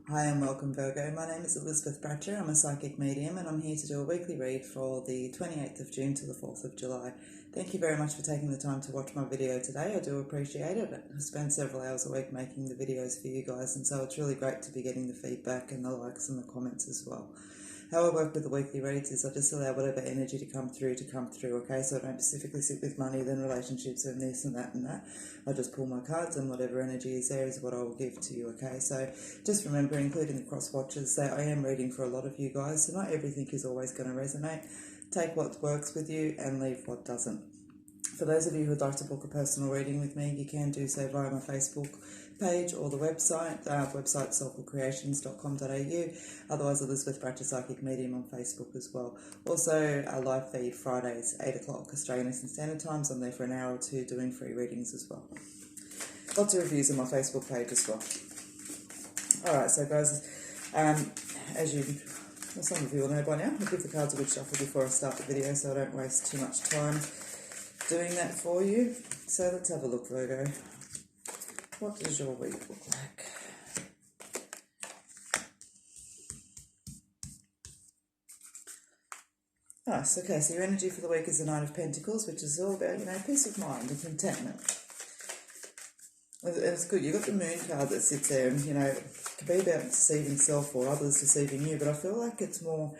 Hi and welcome Virgo. My name is Elizabeth Bratcher. I'm a psychic medium and I'm here to do a weekly read for the 28th of June to the 4th of July. Thank you very much for taking the time to watch my video today. I do appreciate it. I spend several hours a week making the videos for you guys, and so it's really great to be getting the feedback and the likes and the comments as well. How I work with the weekly reads is I just allow whatever energy to come through, okay? So I don't specifically sit with money, then relationships and this and that and that. I just pull my cards and whatever energy is there is what I will give to you, okay? So just remember, including the cross watchers, that I am reading for a lot of you guys, so not everything is always going to resonate. Take what works with you and leave what doesn't. For those of you who would like to book a personal reading with me, you can do so via my Facebook page or the website, soulfulcreations.com.au. Otherwise, Elizabeth Bratcher Psychic Medium on Facebook as well. Also, a live feed Fridays, 8 o'clock Australian Eastern Standard Times. I'm there for an hour or two doing free readings as well. Lots of reviews on my Facebook page as well. Alright, so guys, as some of you will know by now, I'll give the cards a good shuffle before I start the video so I don't waste too much time doing that for you. So let's have a look, Virgo. What does your week look like? Nice, okay, so your energy for the week is the Nine of Pentacles, which is all about, peace of mind and contentment. It's good. You've got the Moon card that sits there and, it can be about deceiving self or others deceiving you, but I feel like it's more,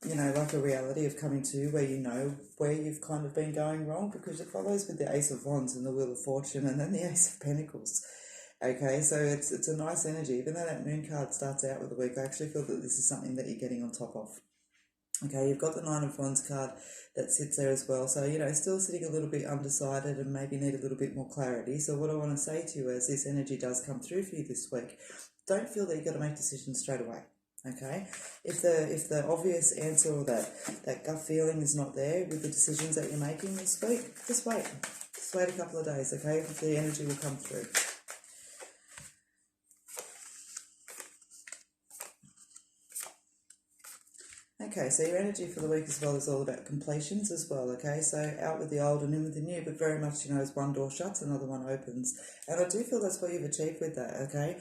like a reality of coming to where you know where you've kind of been going wrong, because it follows with the Ace of Wands and the Wheel of Fortune and then the Ace of Pentacles. Okay, so it's a nice energy. Even though that Moon card starts out with the week, I actually feel that this is something that you're getting on top of. Okay, you've got the Nine of Wands card that sits there as well. So, still sitting a little bit undecided and maybe need a little bit more clarity. So what I want to say to you is this energy does come through for you this week. Don't feel that you've got to make decisions straight away. Okay, if the obvious answer or that gut feeling is not there with the decisions that you're making this week, just wait. Just wait a couple of days, okay? The energy will come through. Okay, so your energy for the week as well is all about completions as well, okay? So out with the old and in with the new, but very much, as one door shuts, another one opens. And I do feel that's what you've achieved with that, okay?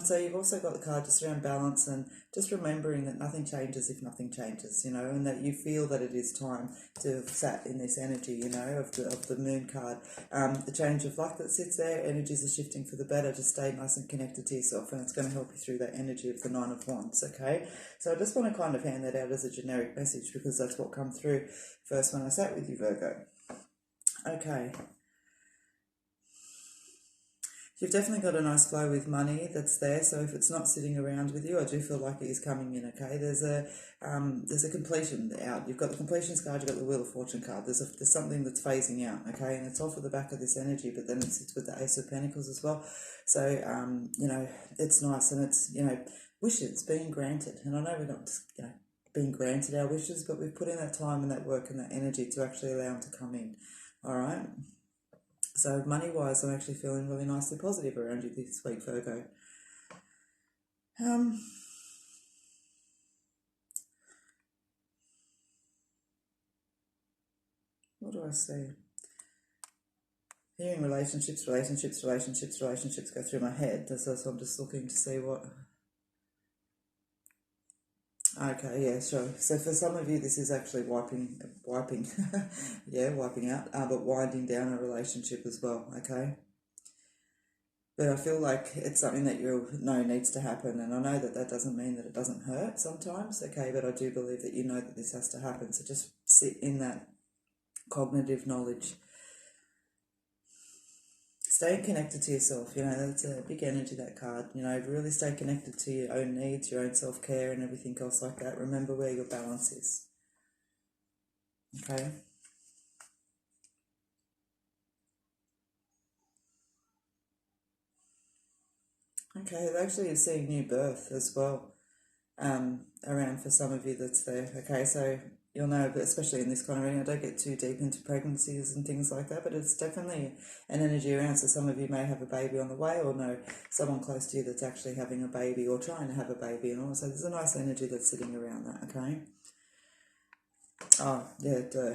So you've also got the card just around balance and just remembering that nothing changes if nothing changes, and that you feel that it is time to have sat in this energy, of the Moon card. The change of luck that sits there, energies are shifting for the better. Just stay nice and connected to yourself, and it's going to help you through that energy of the Nine of Wands, okay? So I just want to kind of hand that out as a generic message because that's what come through first when I sat with you, Virgo. Okay. You've definitely got a nice flow with money that's there, so if it's not sitting around with you, I do feel like it is coming in, okay? There's a completion out. You've got the completions card, you've got the Wheel of Fortune card. There's something that's phasing out, okay? And it's off at the back of this energy, but then it sits with the Ace of Pentacles as well. So, it's nice, and it's, wishes being granted. And I know we're not just, being granted our wishes, but we've put in that time and that work and that energy to actually allow them to come in, all right? So money-wise, I'm actually feeling really nicely positive around you this week, Virgo. What do I see? Hearing relationships go through my head. So I'm just looking to see what... Okay, yeah, sure. So for some of you, this is actually wiping out, but winding down a relationship as well, okay? But I feel like it's something that you know needs to happen, and I know that doesn't mean that it doesn't hurt sometimes, okay, but I do believe that you know that this has to happen, so just sit in that cognitive knowledge. Staying connected to yourself, that's a big energy, that card. Really stay connected to your own needs, your own self-care and everything else like that. Remember where your balance is. Okay? Okay, actually you're seeing new birth as well around for some of you that's there. Okay, so you'll know, but especially in this kind of reading, I don't get too deep into pregnancies and things like that, but it's definitely an energy around. So some of you may have a baby on the way, or know someone close to you that's actually having a baby or trying to have a baby, and all. So there's a nice energy that's sitting around that, okay? Oh, yeah, duh.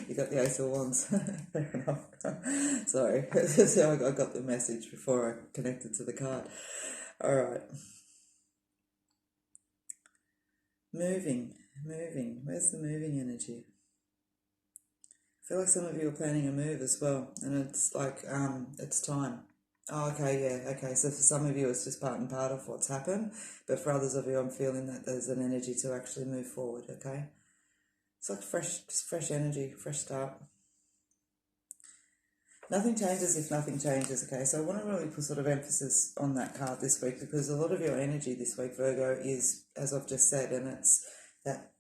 You got the Ace of Wands. Fair enough. Sorry. So I got the message before I connected to the card. All right. Moving. Where's the moving energy? I feel like some of you are planning a move as well, and it's like, it's time. Oh, okay, yeah, okay. So for some of you, it's just part and part of what's happened, but for others of you, I'm feeling that there's an energy to actually move forward, okay? It's like just fresh energy, fresh start. Nothing changes if nothing changes, okay? So I want to really put sort of emphasis on that card this week, because a lot of your energy this week, Virgo, is, as I've just said, and it's that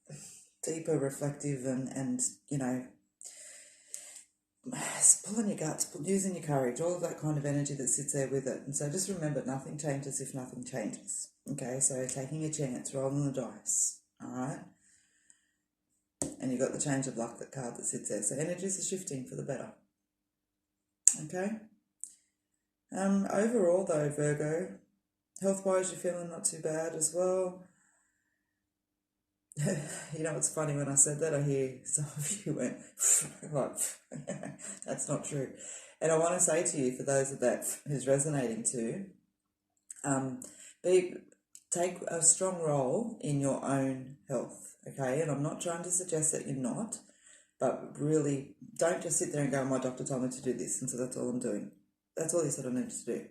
deeper, reflective, and you know, pulling your guts, using your courage, all of that kind of energy that sits there with it. And so just remember, nothing changes if nothing changes, okay? So taking a chance, rolling the dice, all right? And you've got the change of luck, that card that sits there. So energies are shifting for the better. Okay. Overall though, Virgo, health-wise, you're feeling not too bad as well. You know, it's funny, when I said that, I hear some of you went, like, that's not true. And I want to say to you, for those of that who's resonating to, take a strong role in your own health, okay? And I'm not trying to suggest that you're not, but really, don't just sit there and go, my doctor told me to do this, and so that's all I'm doing. That's all you said I needed to do.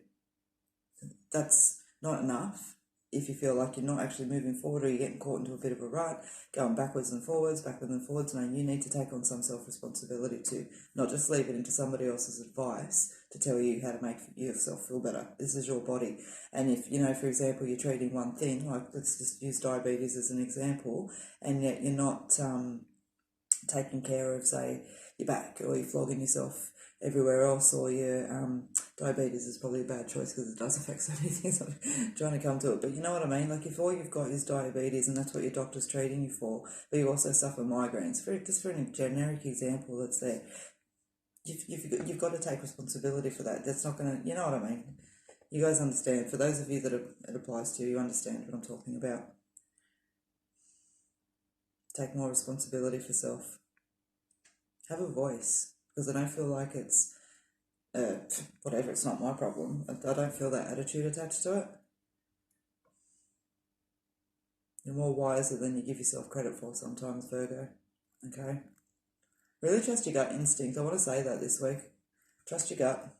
That's not enough if you feel like you're not actually moving forward, or you're getting caught into a bit of a rut, going backwards and forwards. No, you need to take on some self-responsibility too, not just leave it into somebody else's advice to tell you how to make yourself feel better. This is your body. And if, you know, for example, you're treating one thing, like let's just use diabetes as an example, and yet you're not taking care of, say, your back, or you're flogging yourself everywhere else, or your diabetes is probably a bad choice because it does affect so many things. I'm trying to come to it, but you know what I mean. Like if all you've got is diabetes and that's what your doctor's treating you for, but you also suffer migraines, just for a generic example that's there, you've got to take responsibility for that. That's not going to, you know what I mean. You guys understand. For those of you that it applies to, you understand what I'm talking about. Take more responsibility for self. Have a voice, because I don't feel like it's whatever, it's not my problem. I don't feel that attitude attached to it. You're more wiser than you give yourself credit for sometimes, Virgo. Okay? Really trust your gut instinct. I want to say that this week. Trust your gut.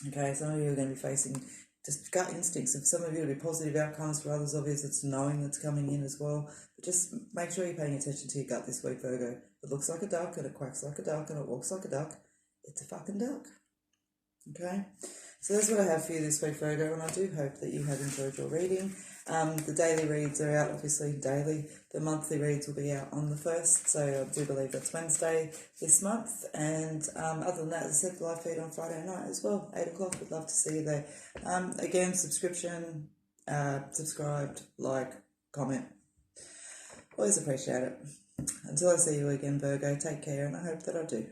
Okay, some of you are going to be facing just gut instincts. If some of you will be positive outcomes, for others of you it's knowing that's coming in as well. But just make sure you're paying attention to your gut this week, Virgo. It looks like a duck, and it quacks like a duck, and it walks like a duck. It's a fucking duck. Okay, so that's what I have for you this week, Virgo, and I do hope that you have enjoyed your reading. The daily reads are out, obviously, daily. The monthly reads will be out on the 1st, so I do believe that's Wednesday this month. And other than that, as I said, live feed on Friday night as well, 8 o'clock. We'd love to see you there. Again, subscription, subscribed, like, comment. Always appreciate it. Until I see you again, Virgo, take care, and I hope that I do.